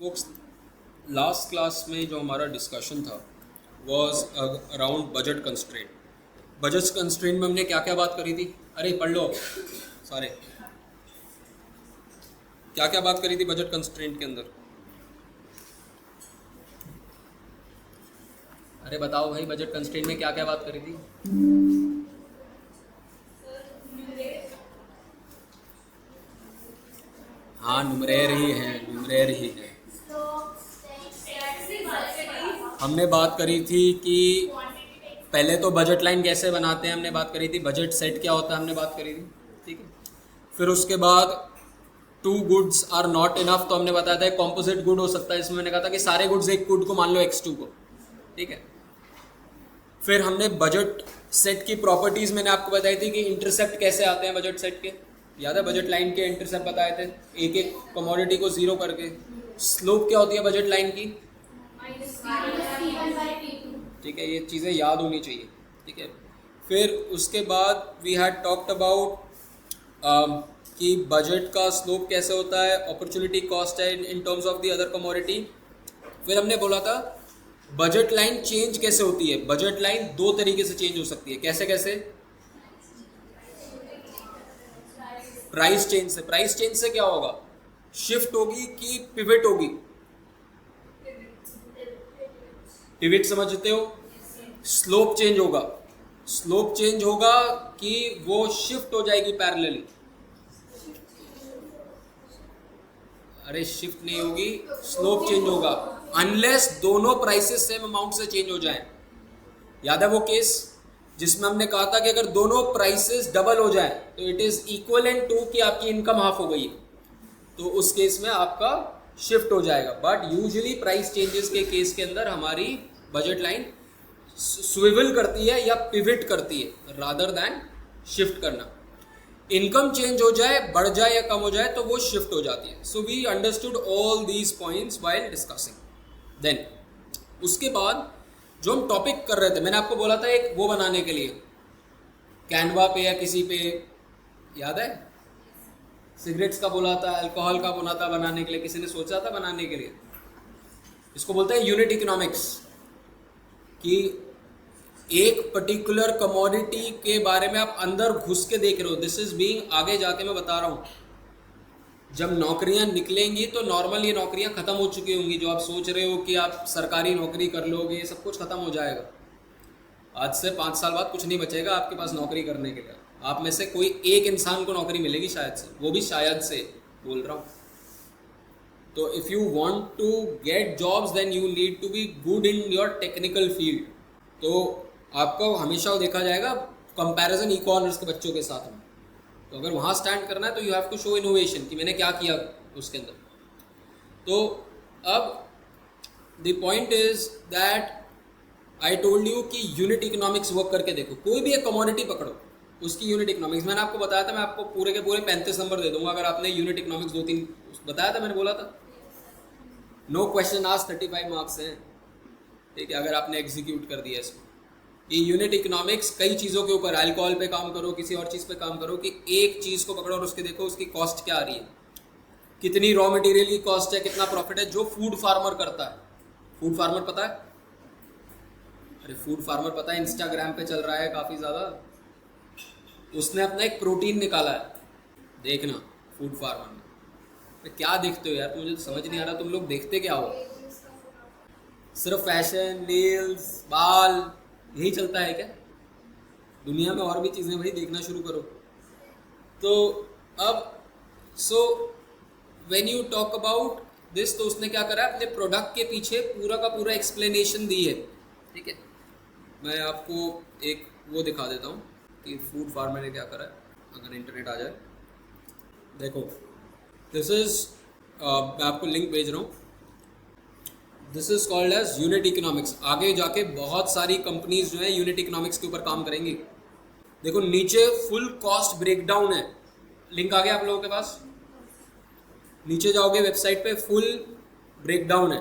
Focus, last class में जो हमारा डिस्कशन था was around budget constraint. Budget constraint में हमने क्या क्या बात करी थी? अरे पढ़ लो सारे, क्या क्या बात करी थी बजट कंस्ट्रेंट के अंदर? अरे बताओ भाई, बजट कंस्ट्रेंट में क्या क्या बात करी थी? हाँ, न्यूमरेर ही है, न्यूमरेर ही है। हमने बात करी थी कि पहले तो बजट लाइन कैसे बनाते हैं, हमने बात करी थी। बजट सेट क्या होता है, हमने बात करी थी। ठीक है, फिर उसके बाद two goods are not enough, तो हमने बताया था कॉम्पोजिट गुड हो सकता है। इसमें मैंने कहा था कि सारे गुड्स एक गुड को मान लो x2 को। ठीक है, फिर हमने बजट सेट की प्रॉपर्टीज मैंने आपको बताई थी कि इंटरसेप्ट कैसे आते हैं बजट सेट के। याद है, बजट लाइन के इंटरसेप्ट बताए थे एक एक कमोडिटी को जीरो करके। स्लोप क्या होती है बजट लाइन की? ठीक है, ये चीज़ें याद होनी चाहिए। ठीक है, फिर उसके बाद वी हैड टॉक्ड अबाउट कि बजट का स्लोप कैसे होता है, अपॉर्चुनिटी कॉस्ट है in terms of the other commodity. फिर हमने बोला था बजट लाइन चेंज कैसे होती है। बजट लाइन दो तरीके से चेंज हो सकती है। कैसे कैसे? प्राइस चेंज से। प्राइस चेंज से क्या होगा? शिफ्ट होगी कि पिवट होगी? पिवट समझते हो? स्लोप चेंज होगा। स्लोप चेंज होगा कि वो शिफ्ट हो जाएगी पैरेलली? अरे शिफ्ट नहीं होगी, स्लोप चेंज होगा अनलेस दोनों प्राइसेस सेम अमाउंट से चेंज हो जाएं। याद है वो केस जिसमें हमने कहा था कि अगर दोनों प्राइसेस डबल हो जाए तो इट इज इक्वलेंट टू कि आपकी इनकम हाफ हो गई है, तो उस केस में आपका शिफ्ट हो जाएगा। बट यूजुअली प्राइस चेंजेस के केस के अंदर हमारी बजट लाइन स्विवल करती है या पिवट करती है रादर देन शिफ्ट करना। इनकम चेंज हो जाए, बढ़ जाए या कम हो जाए, तो वो शिफ्ट हो जाती है। So we understood all these points while discussing. Then उसके बाद जो हम टॉपिक कर रहे थे, मैंने आपको बोला था एक वो बनाने के लिए कैनवा पे या किसी पे, याद है? सिगरेट्स का बोला था, अल्कोहल का बोला था बनाने के लिए, किसी ने सोचा था बनाने के लिए। इसको बोलते हैं यूनिट इकोनॉमिक्स, कि एक पर्टिकुलर कमोडिटी के बारे में आप अंदर घुस के देख रहे हो। दिस इज बीइंग, आगे जाके मैं बता रहा हूँ जब नौकरियां निकलेंगी तो नॉर्मल ये नौकरियां खत्म हो चुकी होंगी। जो आप सोच रहे हो कि आप सरकारी नौकरी कर लोगे, ये सब कुछ खत्म हो जाएगा। आज से 5 साल बाद कुछ नहीं बचेगा आपके पास नौकरी करने के लिए। आप में से कोई एक इंसान को नौकरी मिलेगी शायद से, वो भी शायद से बोल रहा हूँ। तो if you want to get jobs then you need to be good in your technical field. तो आपको हमेशा देखा जाएगा कंपैरिजन इक्वालर्स के बच्चों के साथ में। तो अगर वहाँ स्टैंड करना है तो you have to show innovation कि मैंने क्या किया उसके अंदर। तो अब the point is that I told you कि यूनिट इकोनॉमिक्स वर्क करके देखो। कोई भी एक कमोडिटी पकड़ो, उसकी यूनिट इकोनॉमिक्स मैंने आपको बताया था। मैं आपको पूरे के पूरे 35 नंबर दे दूंगा अगर आपने यूनिट इकोनॉमिक्स 2-3 बताया था। मैंने बोला था नो क्वेश्चन आज 35 मार्क्स हैं। ठीक है, अगर आपने एग्जीक्यूट कर दिया इसको। ये यूनिट इकोनॉमिक्स कई चीज़ों के ऊपर, अल्कोहल पे काम करो, किसी और चीज़ पे काम करो, कि एक चीज़ को पकड़ो और उसके देखो उसकी कॉस्ट क्या आ रही है, कितनी रॉ मटेरियल की कॉस्ट है, कितना प्रॉफिट है। जो फूड फार्मर करता है, फूड फार्मर पता है? अरे फूड फार्मर पता है, इंस्टाग्राम पे चल रहा है काफ़ी ज़्यादा। उसने अपना एक प्रोटीन निकाला है, देखना फूड फार्मर ने। क्या देखते हो यार, मुझे तो समझ नहीं आ रहा तुम लोग देखते क्या हो? सिर्फ फैशन, नेल्स, बाल, यही चलता है क्या दुनिया में? और भी चीज़ें भाई देखना शुरू करो। तो अब so when you talk about this, तो उसने क्या करा, अपने प्रोडक्ट के पीछे पूरा का पूरा एक्सप्लेनेशन दी है। ठीक है, मैं आपको एक वो दिखा देता हूँ कि फूड फार्मर ने क्या करा है। अगर इंटरनेट आ जाए, देखो दिस इज, मैं आपको लिंक भेज रहा हूँ। This is called as unit economics. आगे जाके बहुत सारी कंपनीज जो है यूनिट इकोनॉमिक्स के ऊपर काम करेंगी। देखो नीचे फुल कॉस्ट ब्रेकडाउन है, लिंक आ गया आप लोगों के पास? नीचे जाओगे वेबसाइट पे, फुल ब्रेकडाउन है,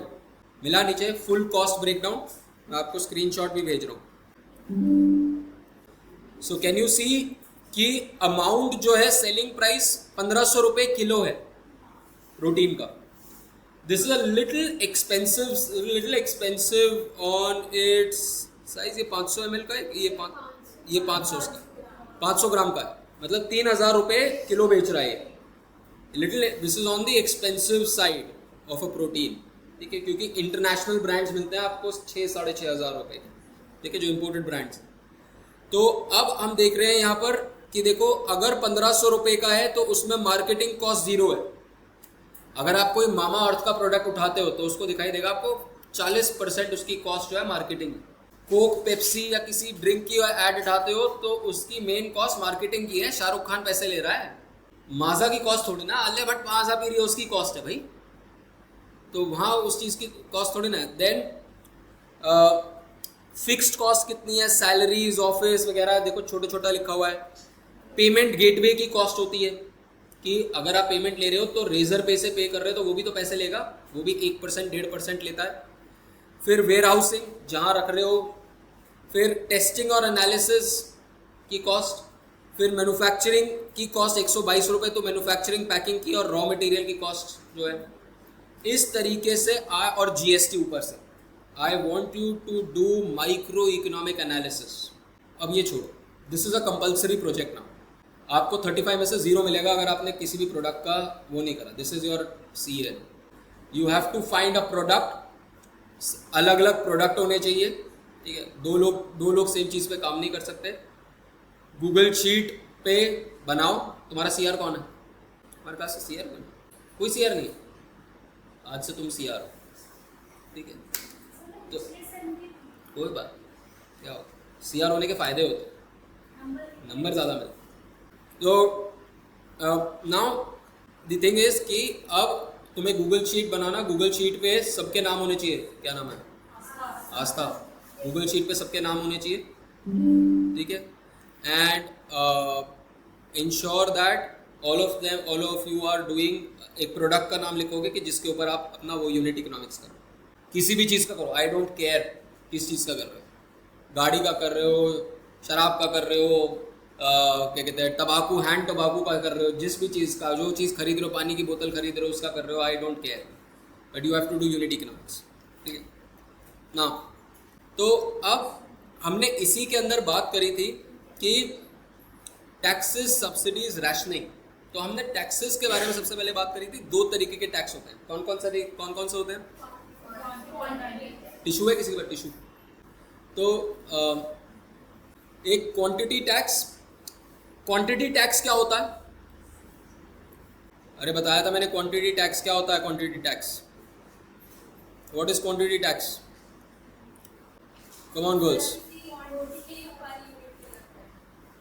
मिला नीचे फुल कॉस्ट ब्रेकडाउन। मैं आपको स्क्रीनशॉट भी भेज रहा हूँ। सो कैन यू सी कि अमाउंट जो है सेलिंग प्राइस 1500 रुपये किलो है प्रोटीन का। This is a little expensive on it's size. ये 500 ml का है, ये 500 का, 500 ग्राम का है, मतलब 3,000 रुपये किलो बेच रहा है। Little this is on the expensive side of a protein, ठीक है, क्योंकि इंटरनेशनल ब्रांड्स मिलते हैं आपको 6-6,500 रुपये, ठीक है, जो इम्पोर्टेड ब्रांड्स। तो अब हम देख रहे हैं यहाँ पर कि देखो अगर 1,500 रुपये का है तो उसमें मार्केटिंग कॉस्ट 0 है। अगर आप कोई मामा अर्थ का प्रोडक्ट उठाते हो तो उसको दिखाई देगा आपको 40% उसकी कॉस्ट जो है मार्केटिंग। कोक, पेप्सी या किसी ड्रिंक की ऐड उठाते हो तो उसकी मेन कॉस्ट मार्केटिंग की है। शाहरुख खान पैसे ले रहा है, माजा की कॉस्ट थोड़ी ना, आलिया भट्ट माजा पी रही है उसकी कॉस्ट है भाई, तो वहाँ उस चीज़ की कॉस्ट थोड़ी ना है। देन फिक्स्ड कॉस्ट कितनी है, सैलरीज, ऑफिस वगैरह, देखो छोटा छोटा लिखा हुआ है। पेमेंट गेटवे की कॉस्ट होती है कि अगर आप पेमेंट ले रहे हो तो रेजर पे से पे कर रहे हो तो वो भी तो पैसे लेगा, वो भी 1% 1.5% लेता है। फिर वेयर हाउसिंग जहाँ रख रहे हो, फिर टेस्टिंग और एनालिसिस की कॉस्ट, फिर मैन्युफैक्चरिंग की कॉस्ट 122 रुपये, तो मैन्युफैक्चरिंग पैकिंग की और रॉ मटेरियल की कॉस्ट जो है इस तरीके से और जीएसटी ऊपर से। I want you to do micro economic analysis. अब ये छोड़ो, this is a compulsory project ना, आपको 35 में से 0 मिलेगा अगर आपने किसी भी प्रोडक्ट का वो नहीं करा। This is your CL। You have to find a product, अलग अलग प्रोडक्ट होने चाहिए, ठीक है, दो लोग सेम चीज़ पे काम नहीं कर सकते। गूगल शीट पे बनाओ। तुम्हारा CR कौन है? हमारे पास CR कौन है? कोई CR नहीं, आज से तुम CR हो, ठीक है, तो कोई बात क्या हो, CR होने के फ़ायदे होते, नंबर ज़्यादा मिलते। तो नाउ द थिंग इज कि अब तुम्हें गूगल शीट बनाना, गूगल शीट पे सबके नाम होने चाहिए। क्या नाम है? आस्था। गूगल शीट पे सबके नाम होने चाहिए, ठीक है, and ensure that all of you are doing. एक प्रोडक्ट का नाम लिखोगे कि जिसके ऊपर आप अपना वो यूनिट इकोनॉमिक्स करो, किसी भी चीज़ का करो, आई डोंट केयर किस चीज़ का कर रहे हो, गाड़ी का कर रहे हो, शराब का कर रहे हो, क्या कहते हैं, टबाकू, हैंड टबाकू का कर रहे हो, जिस भी चीज़ का, जो चीज़ खरीद रहे हो, पानी की बोतल खरीद रहे हो उसका कर रहे हो, I don't care, but you have to do unit economics, ठीक है ना। तो अब हमने इसी के अंदर बात करी थी कि टैक्सेस, सब्सिडीज, रैशनिंग। तो हमने टैक्सेस के बारे में सबसे पहले बात करी थी। 2 तरीके के टैक्स होते हैं। कौन कौन से होते हैं? टिश्यू है किसी के पास टिश्यू? तो एक क्वांटिटी टैक्स। क्वांटिटी टैक्स क्या होता है? अरे बताया था मैंने, क्वांटिटी टैक्स क्या होता है? Quantity tax, what is quantity tax? Come on girls.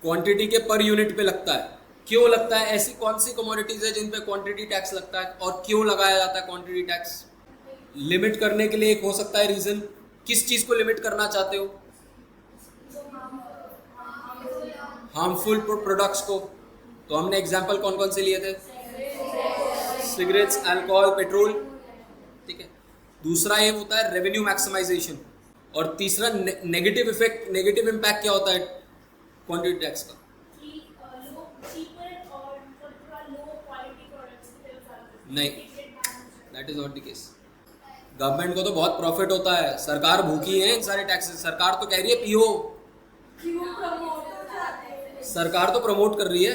Quantity के पर यूनिट पे लगता है। क्यों लगता है? ऐसी कौन सी कमोडिटीज है जिन पे क्वांटिटी टैक्स लगता है और क्यों लगाया जाता है क्वांटिटी टैक्स? लिमिट करने के लिए एक हो सकता है रीजन। किस चीज को लिमिट करना चाहते हो? हार्मफुल प्रोडक्ट्स को। तो हमने एग्जांपल कौन कौन से लिए थे? सिगरेट्स, अल्कोहल, पेट्रोल, ठीक है। दूसरा एम होता है रेवेन्यू मैक्सिमाइजेशन, और तीसरा नेगेटिव इफेक्ट, नेगेटिव इम्पैक्ट क्या होता है क्वांटिटी टैक्स का? नहीं, that is not the case. Government को तो बहुत प्रॉफिट होता है, सरकार भूखी है इन सारे टैक्सेस। सरकार तो कह रही है पियो, सरकार तो प्रमोट कर रही है।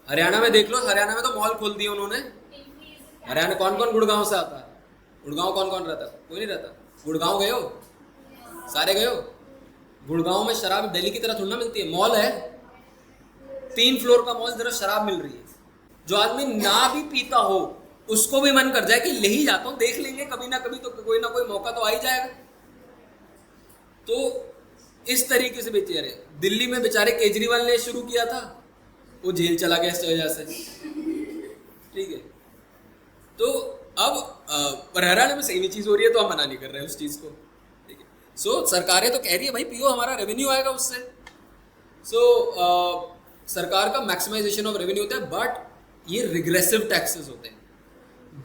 हरियाणा में देख लो, हरियाणा में तो मॉल खोल दिए उन्होंने। हरियाणा कौन कौन गुड़गांव से आता है? गुड़गांव कौन कौन रहता है? कोई नहीं रहता। गुड़गांव गए हो? सारे गए हो? गुड़गांव में शराब दिल्ली की तरह थोड़ी ना मिलती है। मॉल है, 3 फ्लोर का मॉल, जरा शराब मिल रही है। जो आदमी ना भी पीता हो उसको भी मन कर जाए कि ले ही जाता हूँ, देख लेंगे कभी ना कभी, तो कोई ना कोई मौका तो आ ही जाएगा। तो इस तरीके से बेचे रहे। दिल्ली में बेचारे केजरीवाल ने शुरू किया था, वो जेल चला गया इस वजह से, ठीक है। तो अब हरियाणा में सही चीज हो रही है तो हम मना नहीं कर रहे हैं उस चीज को, ठीक है। सो सरकारें तो कह रही है भाई पियो, हमारा रेवेन्यू आएगा उससे। सो सरकार का मैक्सिमाइजेशन ऑफ रेवेन्यू होता है, बट ये रिग्रेसिव टैक्सेस होते हैं।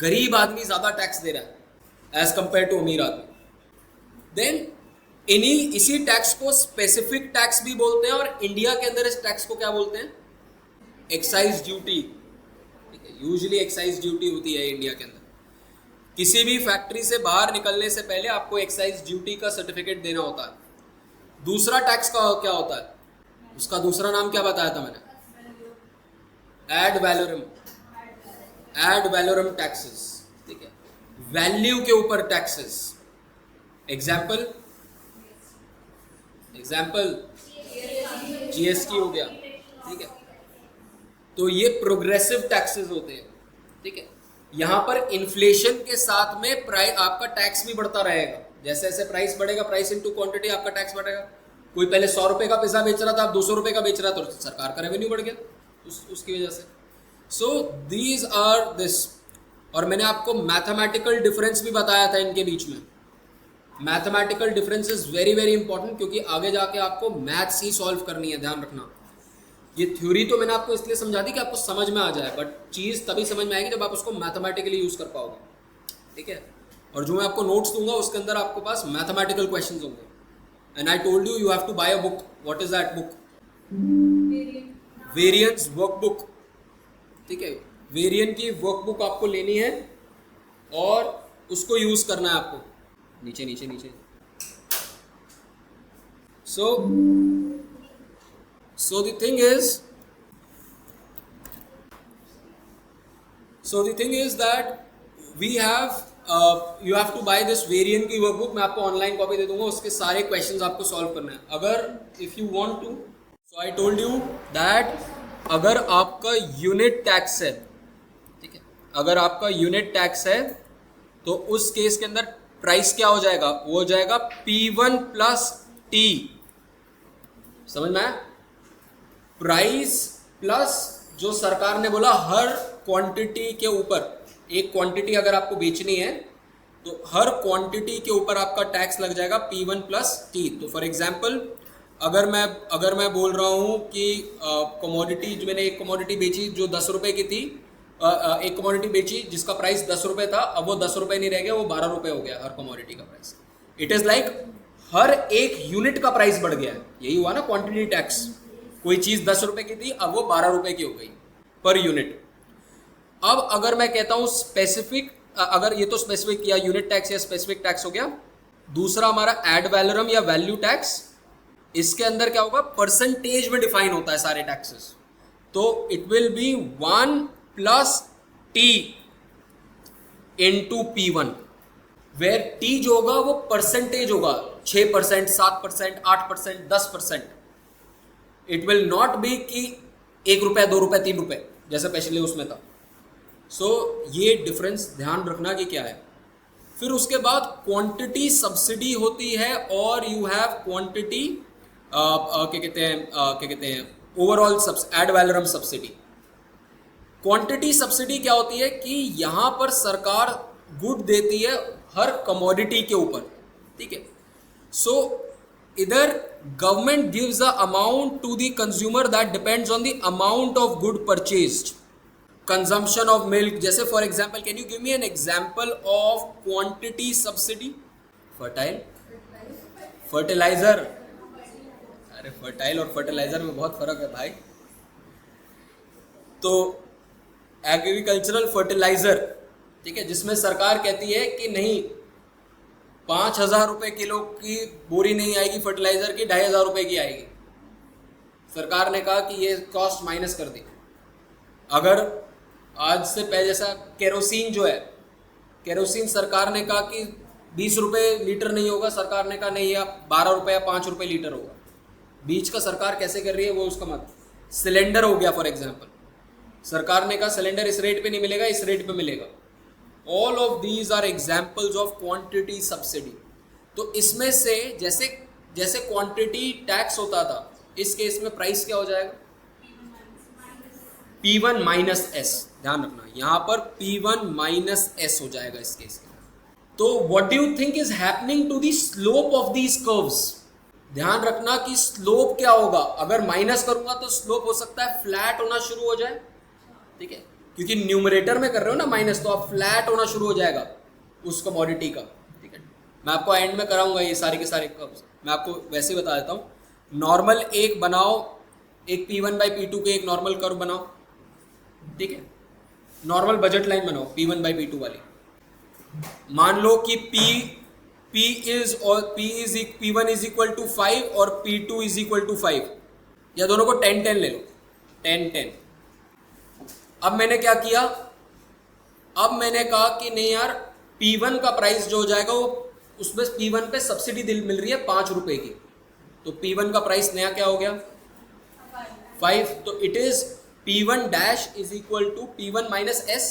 गरीब आदमी ज्यादा टैक्स दे रहा है एज कंपेयर टू अमीर आदमी। देन इसी टैक्स को स्पेसिफिक टैक्स भी बोलते हैं, और इंडिया के अंदर इस टैक्स को क्या बोलते हैं? एक्साइज ड्यूटी, ठीक है। यूजुअली एक्साइज ड्यूटी होती है इंडिया के अंदर। किसी भी फैक्ट्री से बाहर निकलने से पहले आपको एक्साइज ड्यूटी का सर्टिफिकेट देना होता है। दूसरा टैक्स का क्या होता है, उसका दूसरा नाम क्या बताया था मैंने, ad valorem, ad valorem taxes, ठीक है, वैल्यू के ऊपर टैक्सेस। एग्जाम्पल जीएसटी हो गया, ठीक है। तो ये प्रोग्रेसिव टैक्सेस होते हैं, ठीक है। यहाँ पर इन्फ्लेशन के साथ में प्राइस आपका टैक्स भी बढ़ता रहेगा, जैसे जैसे प्राइस बढ़ेगा, प्राइस इनटू क्वांटिटी, आपका टैक्स बढ़ेगा। कोई पहले 100 रुपए का पिज्जा बेच रहा था, आप 200 रुपए का बेच रहा था, तो सरकार का रेवेन्यू बढ़ गया उसकी वजह से। So these are this. और मैंने आपको मैथमेटिकल डिफरेंस भी बताया था इनके बीच में। Mathematical difference is very very important, क्योंकि आगे जाके आपको मैथ्स ही सॉल्व करनी है, ध्यान रखना। ये थ्योरी तो मैंने आपको इसलिए समझा दी कि आपको समझ में आ जाए, बट चीज़ तभी समझ में आएगी जब आप उसको मैथमेटिकली यूज़ कर पाओगे, ठीक है। और जो मैं आपको नोट्स दूंगा उसके अंदर आपके पास मैथमेटिकल क्वेश्चंस होंगे। And I told you, you have to buy a book. What is that book? Variance workbook, ठीक है। वेरिएंट की वर्कबुक आपको लेनी है और उसको यूज करना है आपको। नीचे नीचे नीचे। So the thing is that we have you have to buy this variant की वर्कबुक। मैं आपको ऑनलाइन कॉपी दे दूंगा, उसके सारे क्वेश्चंस आपको सॉल्व करना है। अगर if you want to, so I told you that अगर आपका यूनिट टैक्स है, ठीक है, अगर आपका यूनिट टैक्स है तो उस केस के अंदर प्राइस क्या हो जाएगा, वो हो जाएगा P1 प्लस टी। समझ में आया? प्राइस प्लस जो सरकार ने बोला हर क्वांटिटी के ऊपर, एक क्वांटिटी अगर आपको बेचनी है तो हर क्वांटिटी के ऊपर आपका टैक्स लग जाएगा P1 प्लस टी। तो फॉर एग्जांपल अगर मैं बोल रहा हूँ कि कमोडिटी, जो मैंने एक कमोडिटी बेची जो 10 रुपए की थी, एक कमोडिटी बेची जिसका प्राइस 10 रुपए था, अब वो 10 रुपए नहीं रह गया, वो 12 रुपए हो गया हर कमोडिटी का प्राइस। इट इज लाइक हर एक यूनिट का प्राइस बढ़ गया है। यही हुआ ना क्वांटिटी टैक्स। कोई चीज 10 रुपए की थी, अब वो 12 रुपए की हो गई पर यूनिट। अब अगर मैं कहता हूं स्पेसिफिक, अगर ये तो स्पेसिफिक या यूनिट टैक्स या स्पेसिफिक टैक्स हो गया। दूसरा हमारा एड वैलोरम या वैल्यू टैक्स। इसके अंदर क्या होगा, परसेंटेज में डिफाइन होता है सारे टैक्सेस। तो it will be 1 plus T into P1, where T जो होगा वो परसेंटेज होगा, 6%, 7%, 8%, 10%। इट विल नॉट बी कि 1 रुपया, 2 रुपये, 3 रुपये जैसे पिछले उसमें था। सो ये डिफरेंस ध्यान रखना कि क्या है। फिर उसके बाद क्वांटिटी सब्सिडी होती है और यू हैव क्वांटिटी क्या कहते हैं overall ad valorem subsidy. Quantity subsidy क्या होती है कि यहां पर सरकार गुड देती है हर कमोडिटी के ऊपर, ठीक है। सो इधर government gives a amount to the consumer that depends on the amount of good purchased. Consumption of milk, जैसे for example, can you give me an example of quantity subsidy? Fertilizer. अरे fertile और fertilizer में बहुत फर्क है भाई। तो agricultural fertiliser, ठीक है, जिसमें सरकार कहती है कि नहीं 5,000 रुपये किलो की बोरी नहीं आएगी फर्टिलाइजर की, 2,500 रुपये की आएगी। सरकार ने कहा कि ये कॉस्ट माइनस कर दी। अगर आज से पहले जैसा केरोसिन जो है, केरोसिन सरकार ने कहा कि 20 रुपये लीटर नहीं होगा, सरकार ने कहा नहीं, या 12 रुपये या 5 रुपये लीटर होगा। बीच का सरकार कैसे कर रही है वो उसका मत। सिलेंडर हो गया फॉर एग्जांपल, सरकार ने कहा सिलेंडर इस रेट पे नहीं मिलेगा, इस रेट पे मिलेगा। All of these are examples of quantity subsidy. तो इसमें से जैसे जैसे क्वांटिटी टैक्स होता था, इस केस में प्राइस क्या हो जाएगा, P1 माइनस एस। ध्यान रखना यहाँ पर P1 माइनस एस हो जाएगा इस केस में। तो what do you think is happening to the slope of these curves? ध्यान रखना कि स्लोप क्या होगा। अगर माइनस करूंगा तो स्लोप हो सकता है फ्लैट होना शुरू हो जाए, ठीक है, क्योंकि न्यूमरेटर में कर रहे हो ना माइनस, तो आप फ्लैट होना शुरू हो जाएगा उस कमोडिटी का, ठीक है। मैं आपको एंड में कराऊंगा ये सारे के सारे कर्व्स। मैं आपको वैसे ही बता देता हूँ। नॉर्मल एक बनाओ, एक P1/P2 के एक नॉर्मल कर्व बनाओ, ठीक है। नॉर्मल बजट लाइन बनाओ P1/P2 वाली। मान लो कि P1 इज इक्वल टू 5 और P2 इज इक्वल टू 5, या दोनों को 10-10 ले लो, 10-10। अब मैंने क्या किया, अब मैंने कहा कि नहीं यार, P1 का प्राइस जो हो जाएगा वो, उसमें P1 पे सब्सिडी मिल रही है 5 रुपए की, तो P1 का प्राइस नया क्या हो गया 5, तो it is P1 dash is equal to P1 minus S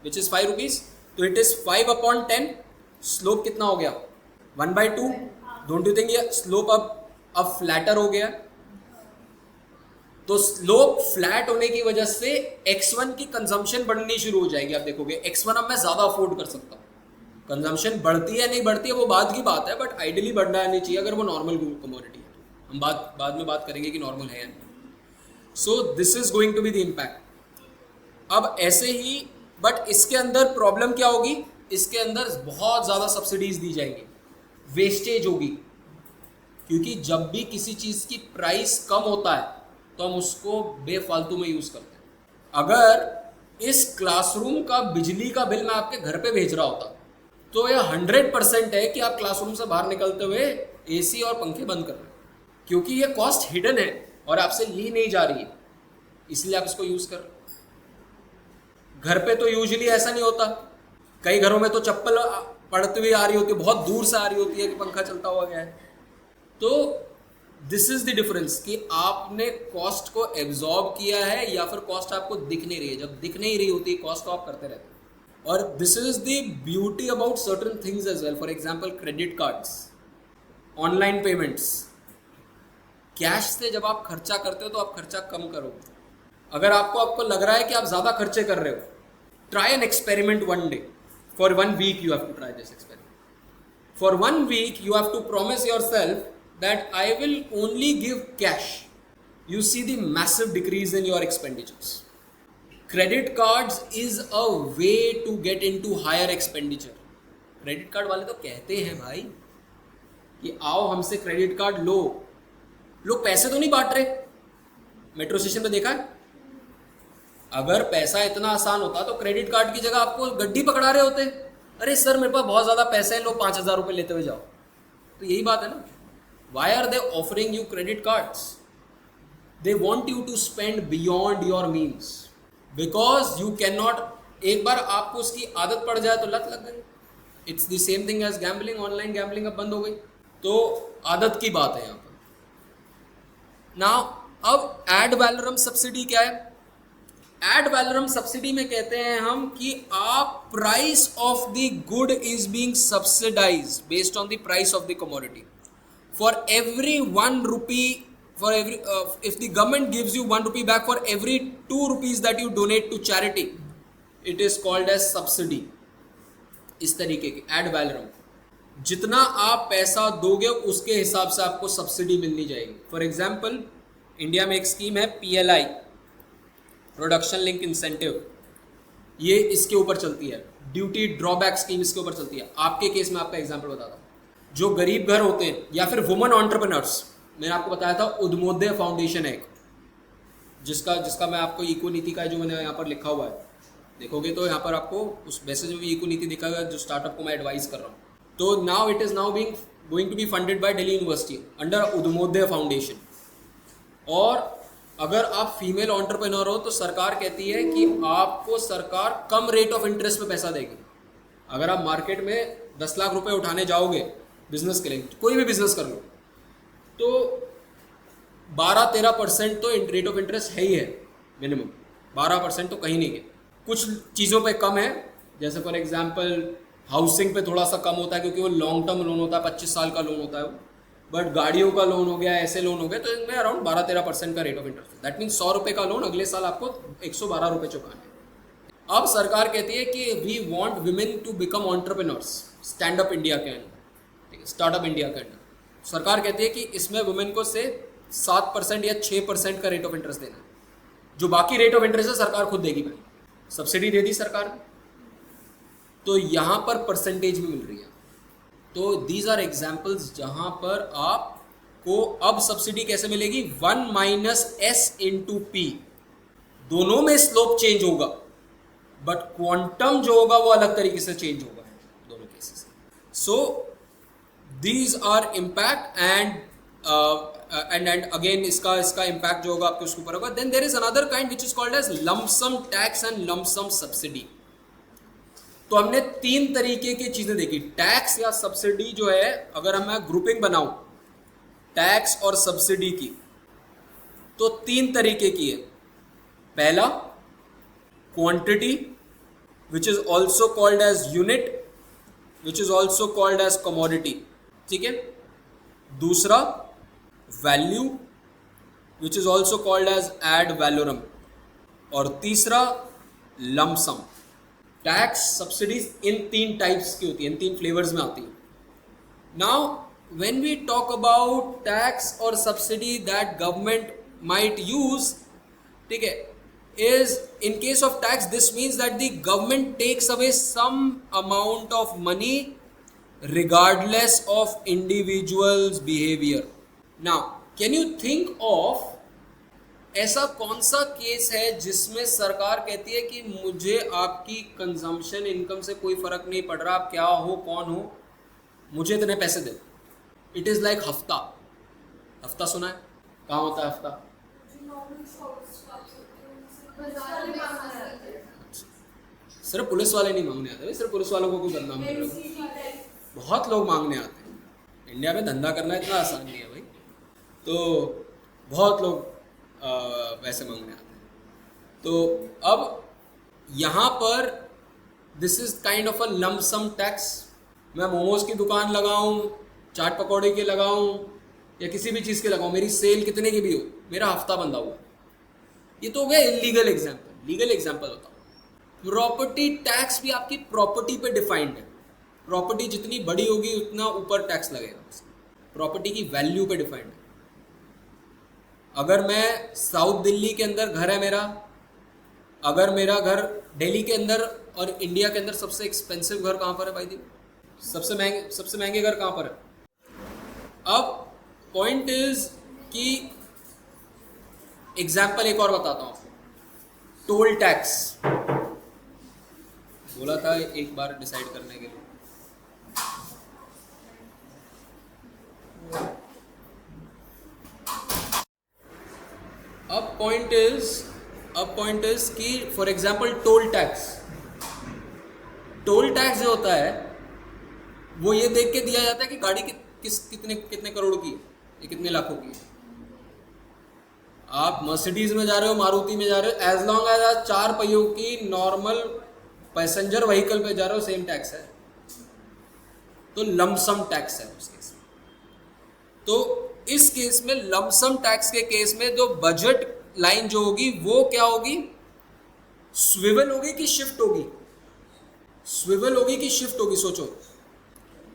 which is 5 rupees, तो इट इज 5/10। स्लोप कितना हो गया 1/2। डोंट यू थिंक ये स्लोप अब फ्लैटर हो गया। तो स्लोप फ्लैट होने की वजह से x1 की कंजम्पशन बढ़नी शुरू हो जाएगी। आप देखोगे x1 अब मैं ज्यादा अफोर्ड कर सकता हूँ। कंजम्पशन बढ़ती है नहीं बढ़ती है वो बाद की बात है, बट आइडियली बढ़ना नहीं चाहिए अगर वो नॉर्मल कमोडिटी है। हम बाद में बात करेंगे कि नॉर्मल है या नहीं। So this is going to be the impact. अब ऐसे ही, बट इसके अंदर प्रॉब्लम क्या होगी, इसके अंदर बहुत ज्यादा सब्सिडीज दी जाएंगी, वेस्टेज होगी, क्योंकि जब भी किसी चीज की प्राइस कम होता है तो हम उसको बेफालतू में यूज करते हैं। अगर इस क्लासरूम का बिजली का बिल मैं आपके घर पे भेज रहा होता तो यह 100% है कि आप क्लासरूम से बाहर निकलते हुए एसी और पंखे बंद कर रहे हैं, क्योंकि ये कॉस्ट हिडन है और आपसे ली नहीं जा रही है, इसलिए आप इसको यूज कर रहे हैं। घर पे तो यूजुअली ऐसा नहीं होता, कई घरों में तो चप्पल पड़ती हुई आ रही होती है, बहुत दूर से आ रही होती है कि पंखा चलता हुआ गया है। तो दिस इज द डिफरेंस कि आपने कॉस्ट को एब्जॉर्ब किया है या फिर कॉस्ट आपको दिख नहीं रही है। जब दिख नहीं रही होती कॉस्ट तो आप करते रहते हैं। और this is the beauty about certain things as well. For example credit cards, online payments. Cash से जब आप खर्चा करते हो तो आप खर्चा कम करोगे। अगर आपको लग रहा है कि आप ज्यादा खर्चे कर रहे हो, try an experiment one day, for 1 week you have to try this experiment. For 1 week you have to promise yourself that I will only give cash. You see the massive decrease in your expenditures. Credit cards is a way to get into higher expenditure. Credit card वाले तो कहते हैं भाई कि आओ हमसे credit card लो, लोग पैसे तो नहीं बांट रहे। मेट्रो स्टेशन पे देखा है, अगर पैसा इतना आसान होता तो क्रेडिट कार्ड की जगह आपको गड्डी पकड़ा रहे होते। अरे सर मेरे पास बहुत ज्यादा पैसे हैं, लो 5,000 रुपये लेते हुए जाओ। तो यही बात है ना, why are they offering you credit cards? They want you to spend beyond your means, because you can not, एक बार आपको उसकी आदत पड़ जाए तो लत लग गई। It's the same thing as gambling. Online gambling अब बंद हो गई, तो आदत की बात है यहाँ पर। नाउ अब एड वैलोरम सब्सिडी क्या है? एड वैलोरम सब्सिडी में कहते हैं हम कि आप price of the good is being subsidised based on the price of the commodity. For every 1 rupee, for every if the government gives you 1 rupee back for every 2 rupees that you donate to charity, it is called as subsidy. इस तरीके की ad valorem, जितना आप पैसा दोगे उसके हिसाब से आपको सब्सिडी मिलनी जाएगी। फॉर एग्जाम्पल इंडिया में एक स्कीम है PLI, प्रोडक्शन लिंक इंसेंटिव, ये इसके ऊपर चलती है। ड्यूटी ड्रॉबैक स्कीम इसके ऊपर चलती है। आपके केस में आपका एग्जांपल बताता हूँ, जो गरीब घर होते हैं या फिर वुमन एंटरप्रेन्योर्स, मैंने आपको बताया था उद्यमोदय फाउंडेशन है एक, जिसका मैं आपको इको नीति का जो मैंने यहाँ पर लिखा हुआ है, देखोगे तो यहाँ पर आपको उस वैसे जो भी इको नीति दिखा हुआ है जो स्टार्टअप को मैं एडवाइस कर रहा हूँ। तो now it is now being going to be funded by Delhi university under Udyamodaya foundation. और अगर आप फीमेल एंटरप्रेन्योर हो तो सरकार कहती है कि आपको सरकार कम रेट ऑफ इंटरेस्ट पे पैसा देगी। अगर आप मार्केट में 10 लाख रुपए उठाने जाओगे बिजनेस के लिए, कोई भी बिजनेस कर लो, तो 12-13% तो रेट ऑफ इंटरेस्ट है ही है मिनिमम, 12% तो कहीं नहीं है। कुछ चीज़ों पे कम है, जैसे फॉर एग्जांपल हाउसिंग पे थोड़ा सा कम होता है क्योंकि वो लॉन्ग टर्म लोन होता है, 25 साल का लोन होता है वो। बट गाड़ियों का लोन हो गया, ऐसे लोन हो गए, तो इनमें अराउंड 12-13% का rate of interest. That means 100 रुपये का लोन अगले साल आपको 112 रुपये चुकाने। अब सरकार कहती है कि we want women to become entrepreneurs, stand up India के अंदर, ठीक है, स्टार्टअप इंडिया के अंदर सरकार कहती है कि इसमें वुमेन को से 7% या 6% का रेट ऑफ इंटरेस्ट देना है। जो बाकी रेट ऑफ इंटरेस्ट है सरकार खुद देगी, पहले सब्सिडी दे दी सरकार ने, तो यहाँ पर परसेंटेज भी मिल रही है। तो दीज आर एग्जाम्पल्स जहां पर आपको अब सब्सिडी कैसे मिलेगी, 1 - S × P, दोनों में स्लोप चेंज होगा, बट क्वांटम जो होगा वो अलग तरीके से चेंज होगा दोनों taxes. So these are impact and again इसका इम्पैक्ट जो होगा आपके उसके ऊपर होगा। Then there is another kind which is called as lump sum tax and lump sum subsidy. तो हमने 3 तरीके की चीजें देखी। टैक्स या सब्सिडी जो है, अगर मैं ग्रुपिंग बनाऊं टैक्स और सब्सिडी की, तो 3 तरीके की है। पहला quantity which is also called as unit which is also called as commodity, ठीक है। दूसरा value which is also called as ad valorem, और तीसरा लमसम। टैक्स सब्सिडीज इन 3 टाइप्स की होती है, इन 3 फ्लेवर्स में आती है। Now when we talk about tax और subsidy that government might use, ठीक है, is in case of tax this means that the government takes away some amount of money regardless of individual's behavior. Now can you think of ऐसा कौन सा case है जिसमें सरकार कहती है कि मुझे आपकी कंजम्पशन इनकम से कोई फर्क नहीं पड़ रहा, आप क्या हो कौन हो, मुझे इतने पैसे दे। इट इज लाइक हफ्ता। हफ्ता सुना है? कहाँ होता है हफ्ता? सिर्फ पुलिस वाले नहीं मांगने आते, सिर्फ पुलिस वालों को कोई बदनाम कर रहा है, बहुत लोग मांगने आते हैं। इंडिया में धंधा करना इतना आसान नहीं है भाई, तो बहुत लोग पैसे मांगने आते हैं। तो अब यहाँ पर this is kind of a lump sum tax. मैं मोमोज की दुकान लगाऊं, चाट पकौड़े की लगाऊं, या किसी भी चीज़ के लगाऊं, मेरी सेल कितने की भी हो, मेरा हफ्ता बंधा हुआ। ये तो हो गया इलीगल एग्जाम्पल। लीगल एग्जाम्पल होता है प्रॉपर्टी टैक्स भी आपकी प्रॉपर्टी पे डिफाइंड है। प्रॉपर्टी जितनी बड़ी होगी उतना ऊपर टैक्स लगेगा। प्रॉपर्टी की वैल्यू पे डिफाइंड है। अगर मैं साउथ दिल्ली के अंदर घर है मेरा, अगर मेरा घर दिल्ली के अंदर और इंडिया के अंदर सबसे एक्सपेंसिव घर कहाँ पर है भाई दी? सबसे महंगे घर कहाँ पर है? अब पॉइंट इज कि एग्जाम्पल एक और बताता हूँ। टोल टैक्स बोला था एक बार डिसाइड करने के लिए। अब पॉइंट इज कि फॉर एग्जाम्पल टोल टैक्स जो होता है वो ये देख के दिया जाता है कि गाड़ी कितने करोड़ की है, ये कितने लाखों की है। आप मर्सिडीज में जा रहे हो, मारुति में जा रहे हो, एज लॉन्ग एज आप 4 पहियों की नॉर्मल पैसेंजर व्हीकल पे जा रहे हो, सेम टैक्स है। तो लमसम टैक्स है उस केस में। तो इस केस में लमसम टैक्स के केस में जो बजट लाइन जो होगी वो क्या होगी? स्विवल होगी कि शिफ्ट होगी? स्विवल होगी कि शिफ्ट होगी? सोचो,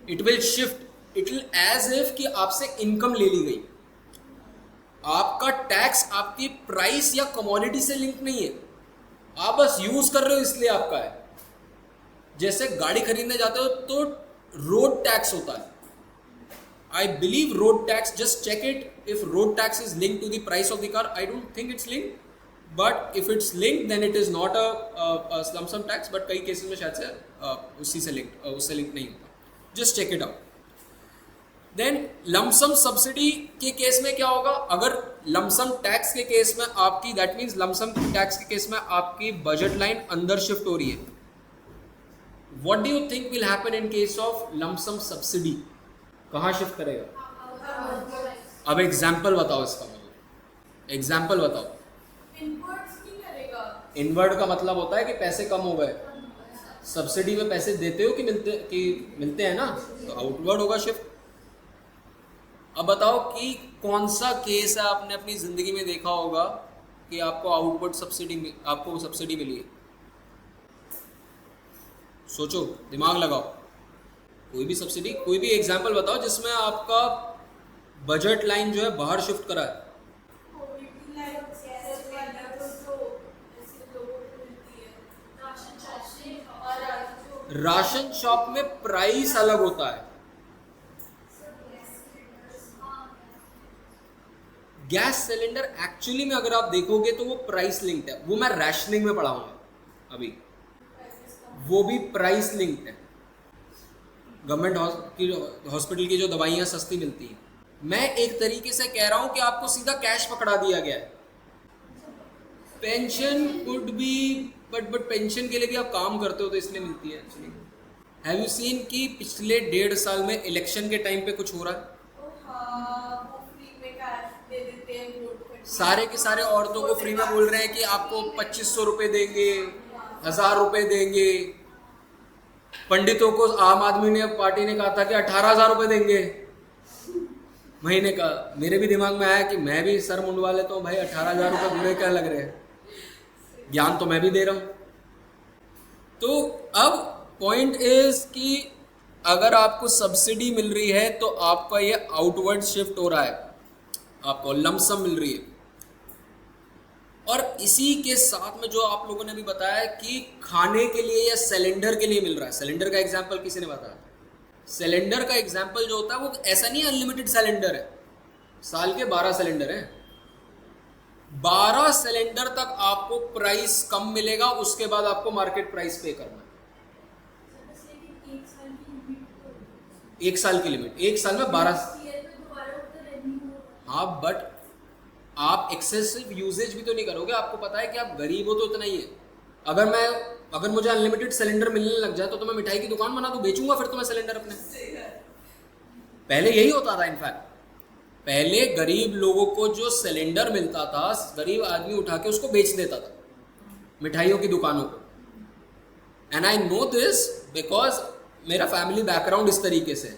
it will shift. It will as if कि आपसे इनकम ले ली गई। आपका टैक्स आपकी प्राइस या कमोडिटी से लिंक नहीं है, आप बस यूज कर रहे हो इसलिए आपका है। जैसे गाड़ी खरीदने जाते हो तो रोड टैक्स होता है। I believe road tax, just check it if road tax is linked to the price of the car. I don't think it's linked, but if it's linked then it is not a lump sum tax, but कई cases में शायद से उससे link नहीं होता। just check it out. then lump sum subsidy के case में क्या होगा? अगर lump sum tax के केस में आपकी, that means lump sum tax के केस में आपकी बजट लाइन अंदर शिफ्ट हो रही है। what do you think will happen in case of lump sum subsidy? कहाँ शिफ्ट करेगा? अब एग्जाम्पल बताओ इसका मतलब। एग्जाम्पल बताओ। इनवर्ट का मतलब होता है कि पैसे कम हो गए। सब्सिडी में पैसे देते हो कि मिलते हैं ना, तो आउटवर्ड होगा शिफ्ट। अब बताओ कि कौन सा केस है आपने अपनी जिंदगी में देखा होगा कि आपको आउटवर्ड आपको सब्सिडी मिली है? सोचो, दिमाग लगाओ। कोई भी सब्सिडी, कोई भी एग्जाम्पल बताओ जिसमें आपका बजट लाइन जो है बाहर शिफ्ट करा है। राशन शॉप में प्राइस अलग होता है। गैस सिलेंडर एक्चुअली में अगर आप देखोगे तो वो प्राइस लिंक्ड है। वो मैं रैशनिंग में पढ़ाऊंगा अभी, वो भी प्राइस लिंक्ड है। गवर्नमेंट हॉस्पिटल की जो दवाइयाँ सस्ती मिलती हैं। मैं एक तरीके से कह रहा हूँ कि आपको सीधा कैश पकड़ा दिया गया है। Pension could be, but pension के लिए भी आप काम करते हो तो इसलिए मिलती है एक्चुअली। हैव यू सीन कि पिछले 1.5 साल में इलेक्शन के टाइम पे कुछ हो रहा है? सारे के सारे औरतों को फ्री में बोल रहे हैं कि आपको 2500 रुपये देंगे, 1000 रुपये देंगे। पंडितों को आम आदमी ने, पार्टी ने कहा था कि 18,000 रुपये देंगे महीने का। मेरे भी दिमाग में आया कि मैं भी सर मुंडवा लेता हूँ भाई, 18,000 रुपये बुरे क्या लग रहे हैं, ज्ञान तो मैं भी दे रहा हूँ। तो अब पॉइंट इज कि अगर आपको सब्सिडी मिल रही है तो आपका ये आउटवर्ड शिफ्ट हो रहा है, आपको लमसम मिल रही है। और इसी के साथ में जो आप लोगों ने भी बताया कि खाने के लिए या सिलेंडर के लिए मिल रहा है। सिलेंडर का एग्जांपल किसी ने बताया? सिलेंडर का एग्जांपल जो होता है वो ऐसा नहीं अनलिमिटेड सिलेंडर है, साल के 12 सिलेंडर हैं। 12 सिलेंडर तक आपको प्राइस कम मिलेगा, उसके बाद आपको मार्केट प्राइस पे करना है। 1 साल की लिमिट, 1 साल में 12। हाँ, बट आप एक्सेसिव यूजेज भी तो नहीं करोगे। आपको पता है कि आप गरीब हो तो इतना ही है। अगर मुझे अनलिमिटेड सिलेंडर मिलने लग जाए तो मैं मिठाई की दुकान बना दूं, बेचूंगा फिर तो मैं सिलेंडर अपने। पहले यही होता था। इनफैक्ट पहले गरीब लोगों को जो सिलेंडर मिलता था, गरीब आदमी उठा के उसको बेच देता था मिठाइयों की दुकानों को। And I know this because मेरा फैमिली बैकग्राउंड इस तरीके से।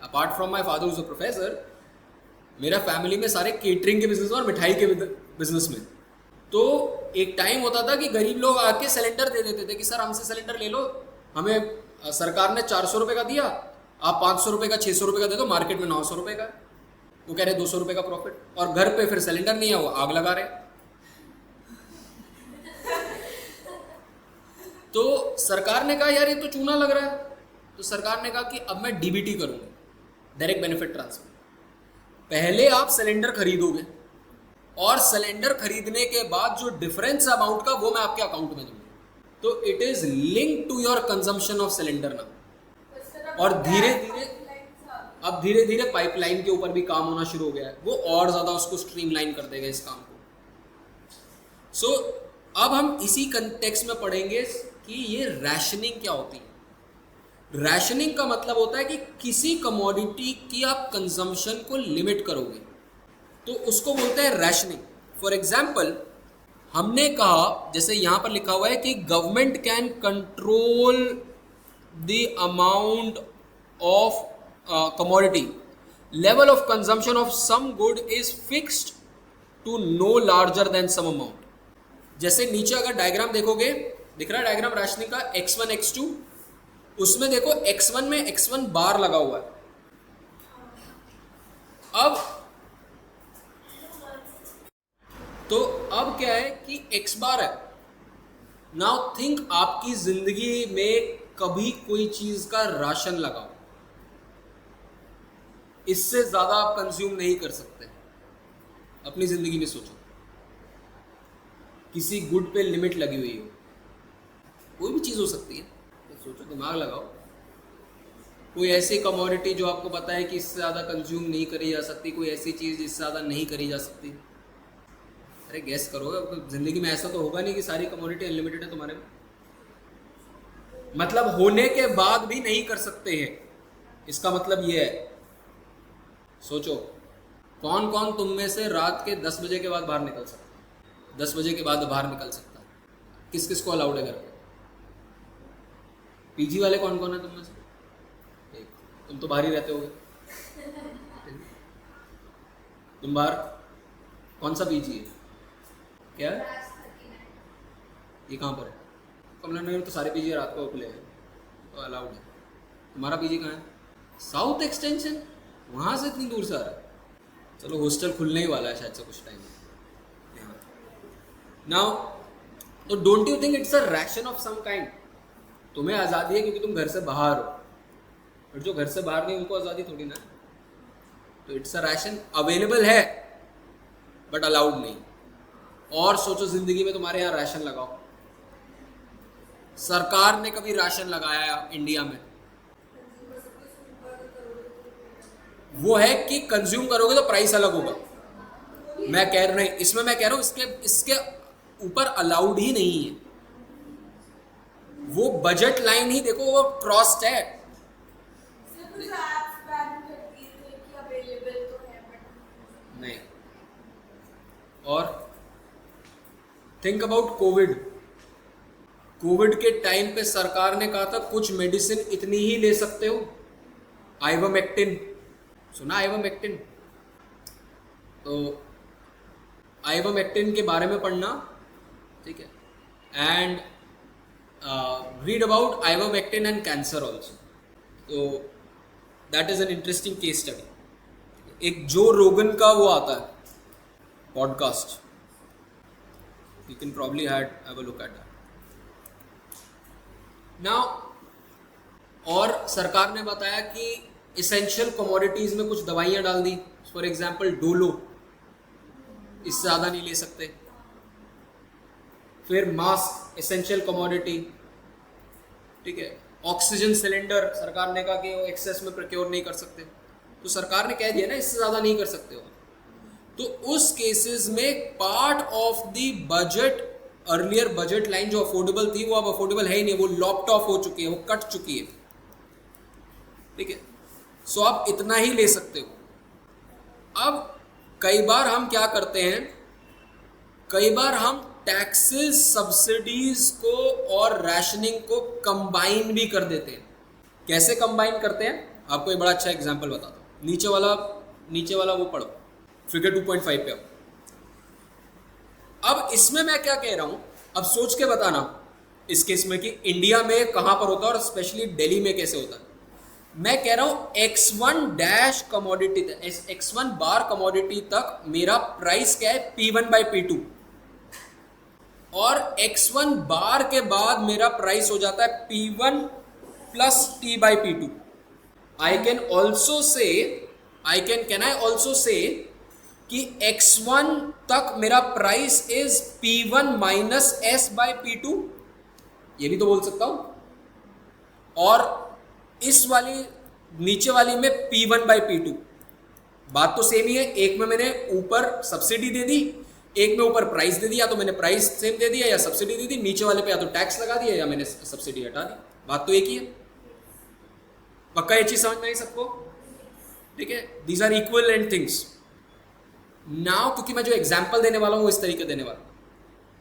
Apart from my father is a professor, मेरा फैमिली में सारे केटरिंग के बिजनेस और मिठाई के बिजनेस में। तो एक टाइम होता था कि गरीब लोग आके सिलेंडर दे देते थे कि सर हमसे सिलेंडर ले लो, हमें सरकार ने 400 रुपये का दिया, आप 500 रुपये का 600 रुपये का दे दो, मार्केट में 900 रुपये का। वो कह रहे 200 रुपये का प्रॉफिट, और घर पे फिर सिलेंडर नहीं है, वो आग लगा रहे। तो सरकार ने कहा यार ये तो चूना लग रहा है, तो सरकार ने कहा कि अब मैं डीबीटी करूंगा, डायरेक्ट बेनिफिट ट्रांसफर। पहले आप सिलेंडर खरीदोगे और सिलेंडर खरीदने के बाद जो डिफरेंस अमाउंट का वो मैं आपके अकाउंट में दूंगा। तो it is link to your consumption of cylinder now. और धीरे धीरे पाइपलाइन के ऊपर भी काम होना शुरू हो गया है, वो और ज्यादा उसको स्ट्रीमलाइन कर देगा इस काम को। सो अब हम इसी कंटेक्स्ट में पढ़ेंगे कि ये रैशनिंग क्या होती है। रैशनिंग का मतलब होता है कि किसी कमोडिटी की आप कंजम्पशन को लिमिट करोगे तो उसको बोलते हैं रैशनिंग। फॉर एग्जाम्पल हमने कहा, जैसे यहां पर लिखा हुआ है कि government can control the amount of commodity, level of consumption of some good is fixed to no larger than some amount. जैसे नीचे अगर डायग्राम देखोगे, दिख रहा है डायग्राम रैशनिंग का, x1 x2, उसमें देखो x1 में x1 बार लगा हुआ है। अब क्या है कि x बार है। नाउ थिंक आपकी जिंदगी में कभी कोई चीज का राशन लगाओ, इससे ज्यादा आप कंज्यूम नहीं कर सकते। अपनी जिंदगी में सोचो, किसी गुड पे लिमिट लगी हुई हो, कोई भी चीज हो सकती है, तो सोचो, दिमाग लगाओ। कोई ऐसी कमोडिटी जो आपको पता है कि इससे ज़्यादा कंज्यूम नहीं करी जा सकती, कोई ऐसी चीज़ जिससे ज़्यादा नहीं करी जा सकती। अरे गैस करो, अब ज़िंदगी में ऐसा तो होगा नहीं कि सारी कमोडिटी अनलिमिटेड है तुम्हारे में। मतलब होने के बाद भी नहीं कर सकते हैं, इसका मतलब ये है। सोचो, कौन कौन तुम में से रात के 10 बजे के बाद बाहर निकल सकता है? 10 बजे के बाद बाहर निकल सकता है? किस किस को अलाउड है घर पे? पीजी वाले कौन कौन है तुम में से? तुम तो बाहर ही रहते होगे। तुम बाहर, कौन सा पीजी है? क्या है? ये कहाँ पर है? कमला नगर तो सारे पीजी रात को खुले हैं, तो अलाउड है। तुम्हारा पीजी कहाँ है? साउथ एक्सटेंशन, वहाँ से इतनी दूर से आ रहा है। चलो हॉस्टल खुलने ही वाला है शायद से कुछ टाइम में। नाउ तो don't you think it's a ration of some kind? तुम्हें आज़ादी है क्योंकि तुम घर से बाहर हो, और जो घर से बाहर नहीं उनको आज़ादी थोड़ी ना। तो इट्स अ रैशन, अवेलेबल है बट अलाउड नहीं। और सोचो जिंदगी में तुम्हारे यहाँ राशन लगाओ, सरकार ने कभी राशन लगाया इंडिया में? वो है कि कंज्यूम करोगे तो प्राइस अलग होगा। मैं कह रहा नहीं, इसमें मैं कह रहा हूं इसके ऊपर अलाउड ही नहीं है। वो बजट लाइन ही देखो, वो क्रॉस्ड है। नहीं। और थिंक अबाउट कोविड के टाइम पे सरकार ने कहा था कुछ मेडिसिन इतनी ही ले सकते हो। आइवरमेक्टिन, सुना आइवरमेक्टिन? तो आइवरमेक्टिन के बारे में पढ़ना, ठीक है, and read about ivermectin and cancer also. तो that is an interesting case study. एक जो रोगन का वो आता है podcast, you can probably have a look at that now. और सरकार ने बताया कि इसेंशियल कमोडिटीज में कुछ दवाइयां डाल दी, फॉर एग्जाम्पल डोलो, इससे ज़्यादा नहीं ले सकते। फिर मास्क एसेंशियल कमोडिटी, ठीक है। ऑक्सीजन सिलेंडर सरकार ने कहा कि वो एक्सेस में प्रोक्योर नहीं कर सकते, तो सरकार ने कह दिया ना इससे ज़्यादा नहीं कर सकते हो। तो उस केसेस में part of the budget, earlier budget line जो अफोर्डेबल थी वो अब अफोर्डेबल है ही नहीं, वो लॉप्ड ऑफ हो चुकी है, वो कट चुकी है, ठीक है। सो आप इतना ही ले सकते हो। अब कई बार हम क्या करते हैं, कई बार हम टैक्सेस, सब्सिडीज को और रैशनिंग को कंबाइन भी कर देते हैं। कैसे कंबाइन करते हैं, आपको एक बड़ा अच्छा एग्जांपल बताता हूँ। नीचे वाला वो पढ़ो, फिगर 2.5 पे आओ। अब इसमें मैं क्या कह रहा हूं, अब सोच के बताना इस केस में कि इंडिया में कहां पर होता है और स्पेशली दिल्ली में कैसे होता है। मैं कह रहा हूं X1 डैश कमोडिटी, X1 बार कमोडिटी तक मेरा प्राइस क्या है, P1 बाई P2, और X1 बार के बाद मेरा प्राइस हो जाता है P1 plus T by P2। I can also say, can I also say कि X1 तक मेरा price is P1 minus S by P2, ये भी तो बोल सकता हूं। और इस वाली नीचे वाली में P1 बाई P2, बात तो सेम ही है। एक में मैंने ऊपर सब्सिडी दे दी, एक में ऊपर प्राइस दे दिया, तो मैंने प्राइस सेम दे दिया या सब्सिडी दे दी। नीचे वाले पे या तो टैक्स लगा दिया या मैंने सब्सिडी हटा दी, बात तो एक ही है। पक्का ये चीज समझ में आई सबको, ठीक है। These are equal and things. Now क्योंकि मैं जो एग्जाम्पल देने वाला हूं वो इस तरीके देने वाला हूं,